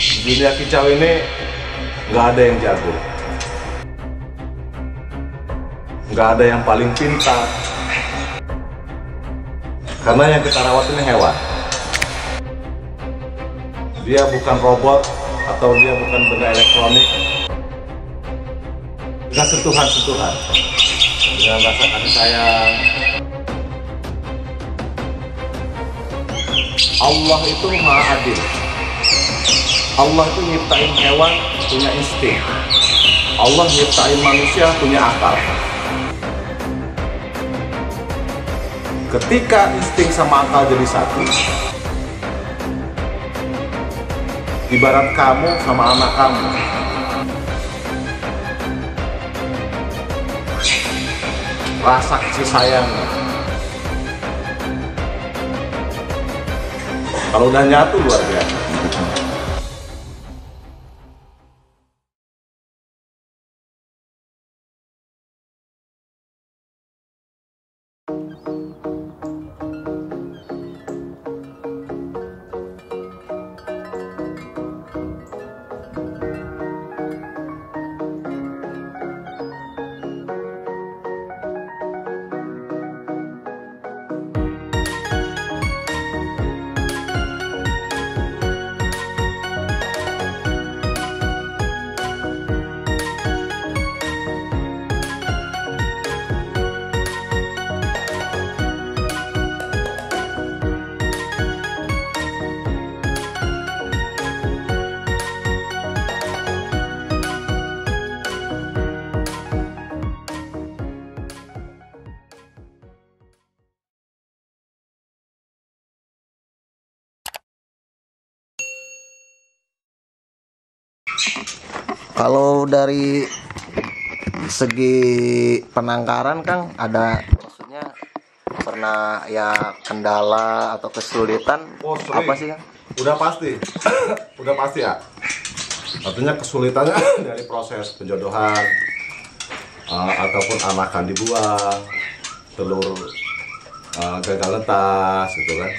Dunia kicau ini nggak ada yang jago, nggak ada yang paling pintar, karena yang kita rawat ini hewan. Dia bukan robot atau dia bukan benda elektronik. Dengan sentuhan-sentuhan, dengan rasa kasih sayang, Allah itu maha adil. Allah itu nyiptain hewan punya insting, Allah nyiptain manusia punya akal. Ketika insting sama akal jadi satu, ibarat kamu sama anak kamu. Rasa kasih sayang, kalau udah nyatu luar biasa. Kalau dari segi penangkaran, Kang, ada maksudnya pernah ya kendala atau kesulitan? Apa sih, Kang? Udah pasti, udah pasti ya. Artinya kesulitannya dari proses penjodohan, ataupun anakan dibuang, telur gagal netas, gitu kan.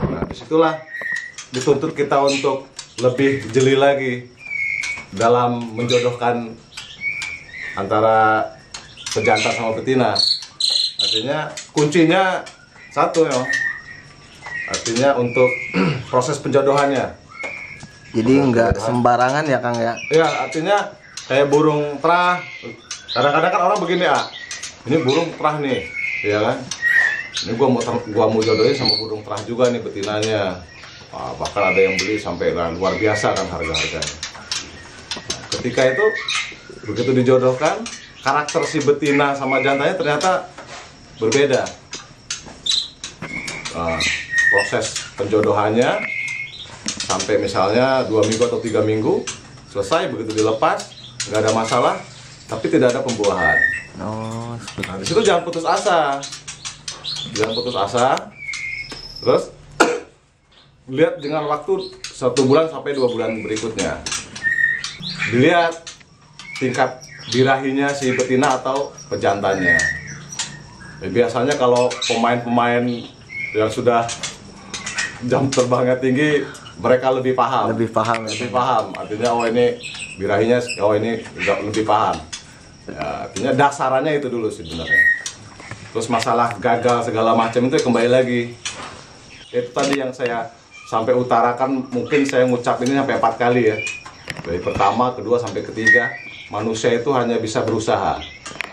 Nah, disitulah dituntut kita untuk lebih jeli lagi dalam menjodohkan antara pejantan sama betina. Artinya kuncinya satu ya, artinya untuk proses penjodohannya. Jadi nggak sembarangan ya, Kang, ya? Ya, artinya kayak burung terah. Kadang-kadang kan orang begini ya, ini burung terah nih, ya kan? Ini gua mau jodohin sama burung terah juga nih betinanya. Bahkan ada yang beli sampai luar biasa kan harga-harganya. Ketika itu begitu dijodohkan, karakter si betina sama jantannya ternyata berbeda. Proses penjodohannya sampai misalnya 2 minggu atau 3 minggu selesai, begitu dilepas nggak ada masalah, tapi tidak ada pembuahan. Oh, Nah, di situ jangan putus asa, terus lihat dengan waktu 1 bulan sampai 2 bulan berikutnya. Dilihat tingkat birahinya si betina atau pejantannya. Biasanya kalau pemain-pemain yang sudah jam terbangnya tinggi, mereka lebih paham. Lebih paham. Artinya oh ini birahinya, oh ini lebih paham. Ya, artinya dasarannya itu dulu sih sebenarnya. Terus masalah gagal segala macam itu kembali lagi. Itu tadi yang saya sampai utarakan, mungkin saya ngucap ini sampai 4 kali ya. Dari pertama, kedua, sampai ketiga, manusia itu hanya bisa berusaha.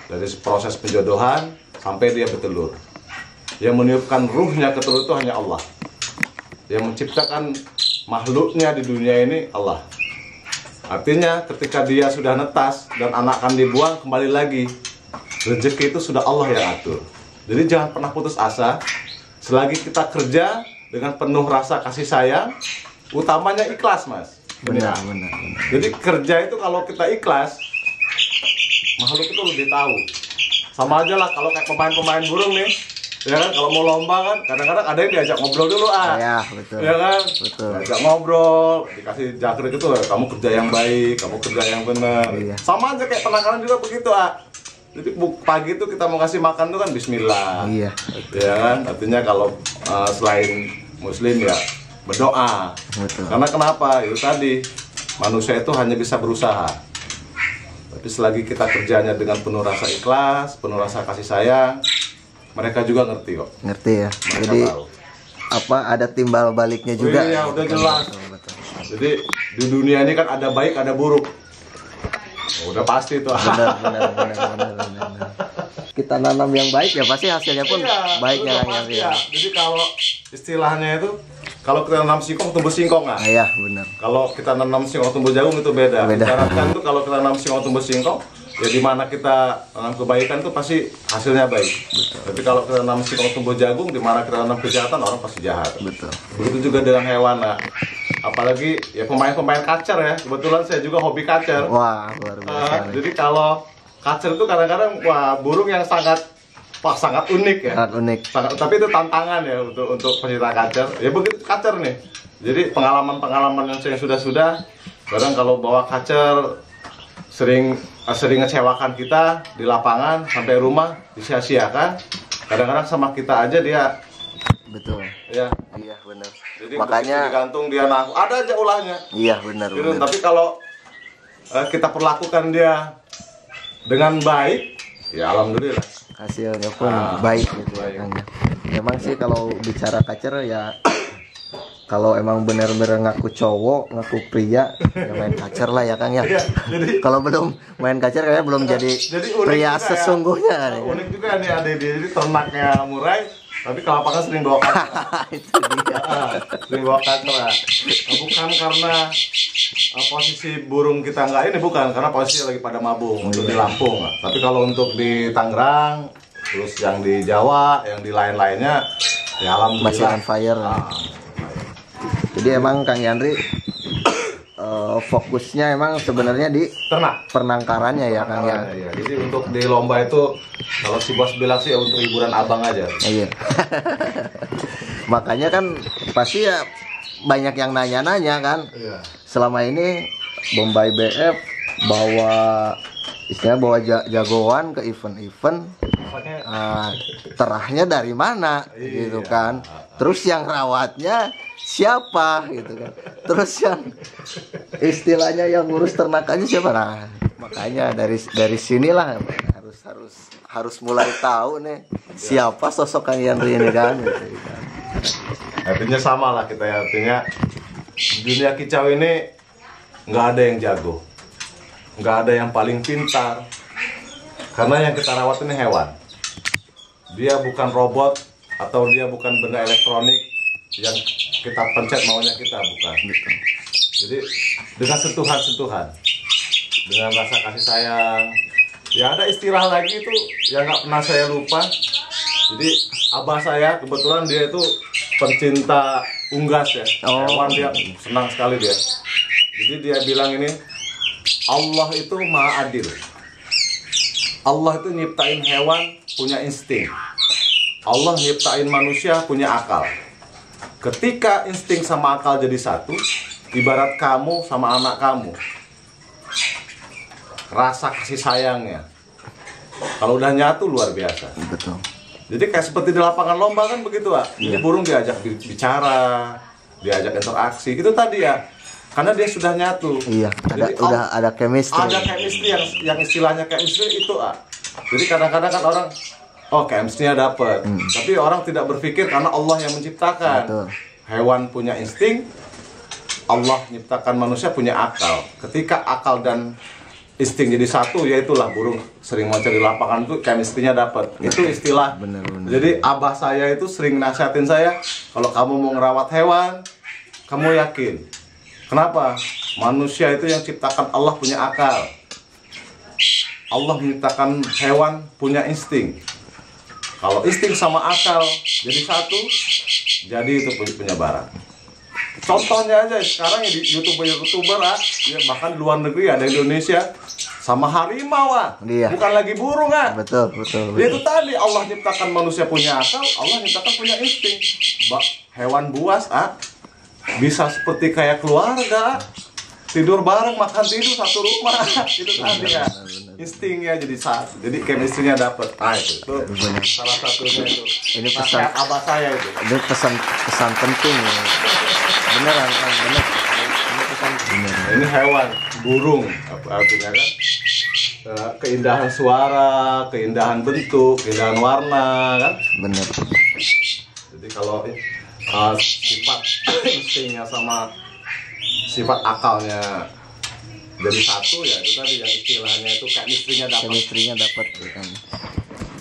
Dari proses penjodohan sampai dia bertelur. Yang meniupkan ruhnya ke telur itu hanya Allah. Yang menciptakan makhluknya di dunia ini Allah. Artinya ketika dia sudah netas dan anak akan dibuang, kembali lagi rezeki itu sudah Allah yang atur. Jadi jangan pernah putus asa. Selagi kita kerja dengan penuh rasa kasih sayang, utamanya ikhlas, Mas. Benar. Jadi kerja itu kalau kita ikhlas, makhluk itu lebih tahu. Sama aja lah kalau kayak pemain-pemain burung nih, ya kan, kalau mau lomba kan kadang-kadang ada yang diajak ngobrol dulu Ya, betul. ya kan, Betul. diajak ngobrol, dikasih jakrik itu, kamu kerja yang baik, kamu kerja yang benar. Iya. Sama aja kayak penangkaran juga begitu, Jadi pagi itu kita mau kasih makan tuh kan Bismillah. Iya. Ya kan, artinya kalau selain Muslim ya berdoa. Betul. Karena kenapa? Itu tadi, manusia itu hanya bisa berusaha. Tapi selagi kita kerjanya dengan penuh rasa ikhlas, penuh rasa kasih sayang, mereka juga ngerti kok. Ngerti ya. Mereka Jadi tahu. apa ada timbal baliknya juga. Iya, udah jelas. Betul. Jadi di dunia ini kan ada baik, ada buruk. Udah pasti itu. Benar. Kita nanam yang baik ya pasti hasilnya pun Iya, baik ya udah Kang pasti Yandri. ya. Jadi kalau istilahnya itu, kalau kita nanam singkong tumbuh singkong nggak? Iya benar. Kalau kita nanam singkong tumbuh jagung itu beda. Beda. Ibaratkan tuh kalau kita nanam singkong tumbuh singkong, ya di mana kita tanam kebaikan tuh pasti hasilnya baik. Betul. Tapi kalau kita nanam singkong tumbuh jagung, di mana kita tanam kejahatan, orang pasti jahat. Betul. Begitu juga dengan hewan. Nah, apalagi ya pemain-pemain kacer ya. Kebetulan saya juga hobi kacer. Wah, luar biasa. nih. Jadi kalau kacer itu kadang-kadang wah burung yang sangat unik ya. Sangat unik. Tapi itu tantangan ya untuk pencinta kacer. Ya begitu kacer nih. Jadi pengalaman-pengalaman yang saya sudah kadang kalau bawa kacer sering ngecewakan kita di lapangan sampai rumah disia-siakan. Kadang-kadang sama kita aja dia Betul. ya. Iya benar. Jadi Makanya begitu digantung dia nahu. Ada aja ulahnya. iya benar Gitu. benar. Tapi kalau kita perlakukan dia dengan baik, ya alhamdulillah. Hasilnya pun Ah, baik gitu ya baik. Kang ya. Memang sih kalau bicara kacer ya kalau emang benar-benar ngaku cowok, ngaku pria, ya main kacer lah ya Kang ya. Iya, jadi Kalau belum main kacer kayaknya belum jadi unik pria juga ya. sesungguhnya kan ya. Unik juga nih ada dia. Jadi ternaknya murai, tapi ke lapangan sering bawa kacer. Itu dia. Sering bawa kacer. Nah, bukan karena posisi burung kita nggak ini, bukan karena posisi lagi pada mabung untuk di Lampung. Nah, tapi kalau untuk di Tangerang, terus yang di Jawa, yang di lain-lainnya, ya alhamdulillah. Masih on fire. Ah, Jadi emang Kang Yandri fokusnya emang sebenarnya di ternak. penangkarannya ya Kang ya. Iya. Jadi untuk di lomba itu kalau si bos bilang sih ya untuk hiburan abang aja. Iya. Makanya kan pasti ya banyak yang nanya-nanya kan. Iya. Selama ini Bombay BF bawa jagoan ke event-event, terahnya dari mana gitu Iya. kan. Terus yang rawatnya siapa gitu kan. Terus yang istilahnya yang ngurus ternakannya siapa. Nah, makanya dari sinilah harus mulai tahu nih siapa sosok Kang Yandri ini kan gitu kan. Artinya sama lah kita ya, artinya dunia kicau ini nggak ada yang jago, nggak ada yang paling pintar, karena yang kita rawat ini hewan. Dia bukan robot atau dia bukan benda elektronik yang kita pencet maunya kita, bukan. Jadi dengan sentuhan-sentuhan, dengan rasa kasih sayang. Ya ada istilah lagi itu yang nggak pernah saya lupa. Jadi abah saya kebetulan dia itu pencinta unggas ya, Oh. hewan dia senang sekali dia. Jadi dia bilang ini, Allah itu maha adil. Allah itu nyiptain hewan punya insting. Allah nyiptain manusia punya akal. Ketika insting sama akal jadi satu, ibarat kamu sama anak kamu, rasa kasih sayangnya kalau udah nyatu luar biasa. Betul. Jadi kayak seperti di lapangan lomba kan begitu, Pak. Jadi burung diajak bicara, diajak interaksi, gitu tadi ya. Karena dia sudah nyatu. Iya, Jadi, udah ada chemistry. ada chemistry yang istilahnya chemistry itu, Jadi kadang-kadang kan orang chemistry-nya dapet. Tapi orang tidak berpikir karena Allah yang menciptakan. Betul. Hewan punya insting, Allah menciptakan manusia punya akal. Ketika akal dan insting jadi satu, ya itulah burung sering mau cari lapangan itu chemistry-nya dapat. Itu istilah. Bener. Jadi abah saya itu sering nasihatin saya, kalau kamu mau ngerawat hewan, kamu yakin. Kenapa? Manusia itu yang ciptakan Allah punya akal. Allah menciptakan hewan punya insting. Kalau insting sama akal jadi satu, jadi itu punya barang. Contohnya aja sekarang ya di youtuber ya, bahkan di luar negeri ada Indonesia sama harimau, Iya. bukan lagi burung, Betul. Itu tadi Allah ciptakan manusia punya akal, Allah ciptakan punya insting. Hewan buas, bisa seperti kayak keluarga. tidur bareng, makan tidur satu rumah. Itu tadi ya. Instingnya jadi satu. Jadi chemistry-nya dapet. Ah itu salah satunya itu. Ini Nasihat pesan, abah saya itu. ini pesan penting ya. Beneran kan, bener. Ini pesan bener. Nah, ini hewan, burung, apa artinya kan? Keindahan suara, keindahan bentuk, keindahan warna, kan? Bener. Jadi kalau sifat instingnya sama sifat akalnya jadi satu ya, itu tadi yang istilahnya itu kayak istrinya dapat. Chemistry-nya dapat gitu kan.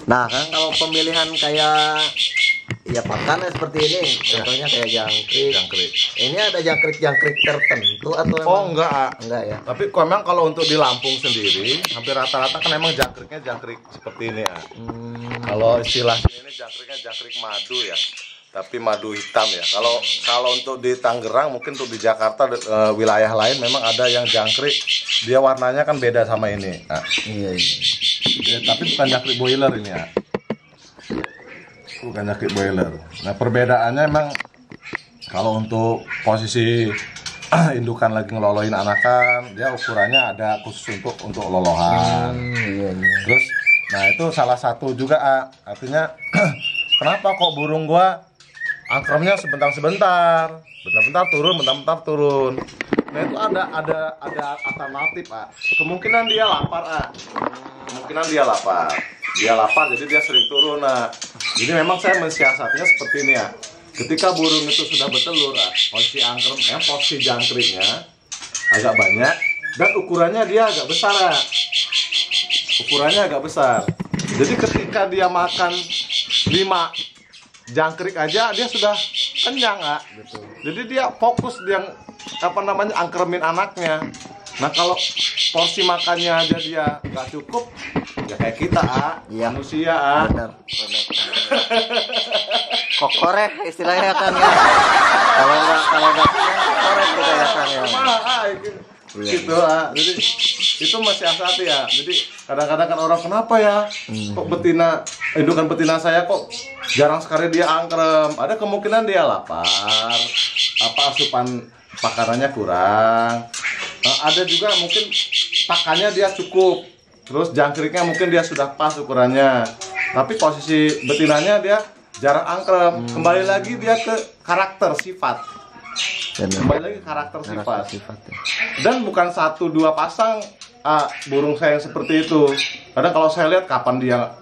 Nah kan kalau pemilihan kayak ya pakannya seperti ini, contohnya kayak jangkrik. Ini ada jangkrik tertentu atau Oh enggak, enggak ya? tapi memang kalau untuk di Lampung sendiri hampir rata-rata kan emang jangkriknya jangkrik seperti ini ya. Kalau istilah ini jangkriknya jangkrik madu ya, tapi madu hitam ya. Kalau untuk di Tangerang, mungkin untuk di Jakarta wilayah lain memang ada yang jangkrik, dia warnanya kan beda sama ini. Nah, Iya. ya, tapi bukan jangkrik boiler ini ya. Bukan jangkrik boiler. Nah perbedaannya emang kalau untuk posisi indukan lagi ngelolohin anakan, dia ukurannya ada khusus untuk lolohan. Iya. Terus, nah itu salah satu juga artinya kenapa kok burung gua angkremnya sebentar-sebentar, bentar-bentar turun. Nah itu ada alternatif Kemungkinan dia lapar Dia lapar jadi dia sering turun Jadi memang saya mensiasatinya seperti ini ya. Ketika burung itu sudah bertelur posisi angkrem, posisi jangkriknya agak banyak dan ukurannya dia agak besar Jadi ketika dia makan 5 jangkrik aja dia sudah kenyang gitu. Jadi dia fokus dia angkremin anaknya. Nah kalau porsi makannya aja dia nggak cukup, ya kayak kita Iya. manusia Bener. Kokoreh istilahnya kan ya. Kalau nggak kokoreh kita ya kan ya. Gitu jadi itu masih asati ya. Jadi kadang-kadang kan orang kenapa ya kok indukan betina saya kok jarang sekali dia angkrem. Ada kemungkinan dia lapar, asupan makanannya kurang. Ada juga mungkin pakannya dia cukup, terus jangkriknya mungkin dia sudah pas ukurannya, tapi posisi betinanya dia jarang angkrem. Kembali lagi dia ke karakter sifat. Sifat. Dan bukan 1-2 pasang burung saya yang seperti itu. Kadang kalau saya lihat kapan dia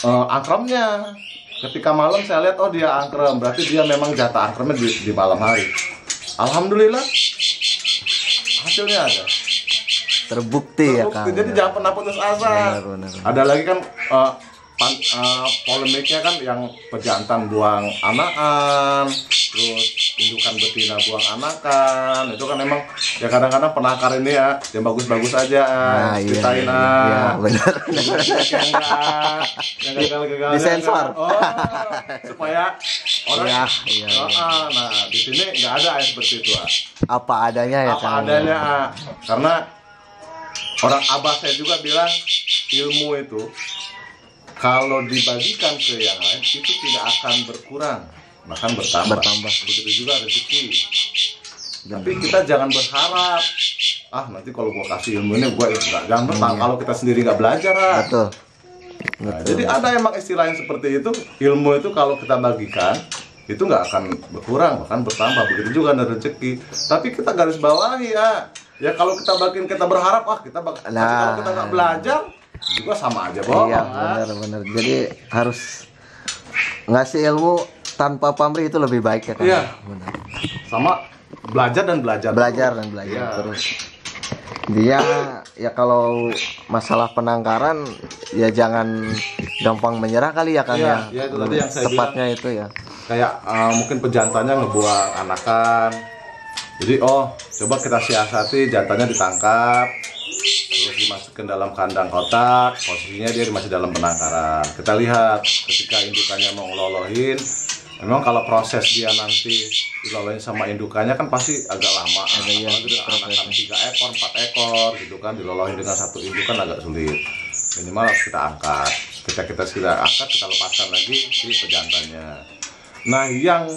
angkremnya. Ketika malam saya lihat dia angkrem, berarti dia memang jatah angkremnya di malam hari. Alhamdulillah hasilnya ada. Terbukti ya kan. Jadi jangan pernah putus asa. Benar. Ada lagi kan polemiknya kan yang pejantan buang anakan, terus indukan betina buang anakan. Itu kan memang ya kadang-kadang penakar ini ya yang bagus-bagus aja ceritain iya, benar. yang gagal-gagal Disensor. Supaya orang iya. Nah di sini nggak ada yang seperti itu Apa adanya ya kan. Karena orang abah saya juga bilang ilmu itu kalau dibagikan ke yang lain itu tidak akan berkurang, bahkan bertambah. Begitu juga rezeki. Tapi kita jangan berharap nanti kalau gua kasih ilmu ini gua jangan bertambah kalau kita sendiri nggak belajar. Betul. Jadi ada emang istilah yang seperti itu. Ilmu itu kalau kita bagikan itu nggak akan berkurang, bahkan bertambah. Begitu juga dengan rezeki. Tapi kita garis bawahi ya kalau kita bagiin kita berharap tapi kalau kita nggak belajar juga sama aja bohong. Iya benar. Jadi harus ngasih ilmu tanpa pamrih itu lebih baik ya kan. Iya. Sama belajar iya. Terus dia ya kalau masalah penangkaran ya jangan gampang menyerah kali ya kan ya itu tadi yang saya tepatnya bilang, itu ya kayak mungkin pejantannya ngebuang anakan. Jadi coba kita siasati jantannya ditangkap, terus dimasukkan dalam kandang kotak, posisinya dia masih dalam penangkaran. Kita lihat ketika indukannya mau ngelolohin, memang kalau proses dia nanti dilolohin sama indukannya kan pasti agak lama. Anakan 3 ekor, 4 ekor gitu kan, dilolohin dengan satu indukan agak sulit. Minimal harus kita angkat. Ketika kita sudah angkat, kita lepaskan lagi si pejantannya. Nah yang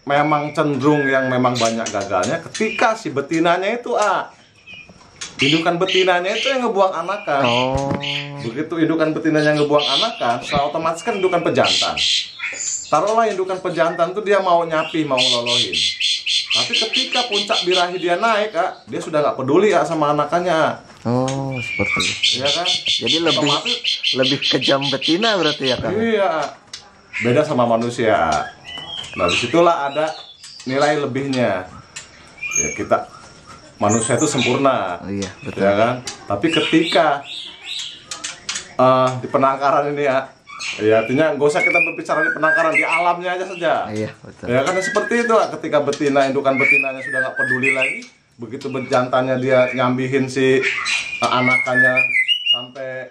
memang cenderung yang memang banyak gagalnya ketika si betinanya itu indukan betinanya itu yang ngebuang anakan. Oh. Begitu indukan betinanya ngebuang anakan, secara otomatis kan indukan pejantan. Taruhlah indukan pejantan tuh dia mau nyapi, mau ngelolohin. Tapi ketika puncak birahi dia naik, dia sudah nggak peduli sama anakannya. Oh, seperti itu. Iya kan? Jadi lebih kejam betina berarti ya, Kang? Iya. Beda sama manusia. Nah, disitulah ada nilai lebihnya. Ya, kita manusia itu sempurna. Oh, iya, betul. Ya kan? Tapi ketika di penangkaran ini ya artinya nggak usah kita berbicara di penangkaran, di alamnya aja saja. Iya, betul. Ya kan seperti itu, ketika indukan betinanya sudah nggak peduli lagi, begitu bejantannya dia nyambihin si anakannya sampai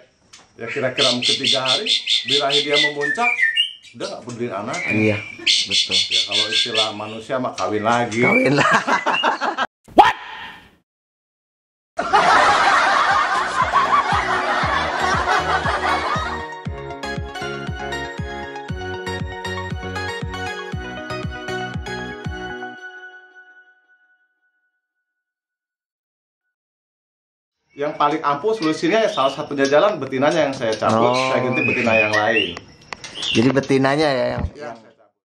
ya kira-kira mungkin 3 hari, birahi dia memuncak, udah nggak peduli anaknya. Iya, betul. Ya kalau istilah manusia mah kawin lagi. Kawin lah. Yang paling ampuh solusinya ya salah satunya jalan betinanya yang saya cabut, saya ganti betina yang lain. Jadi betinanya ya yang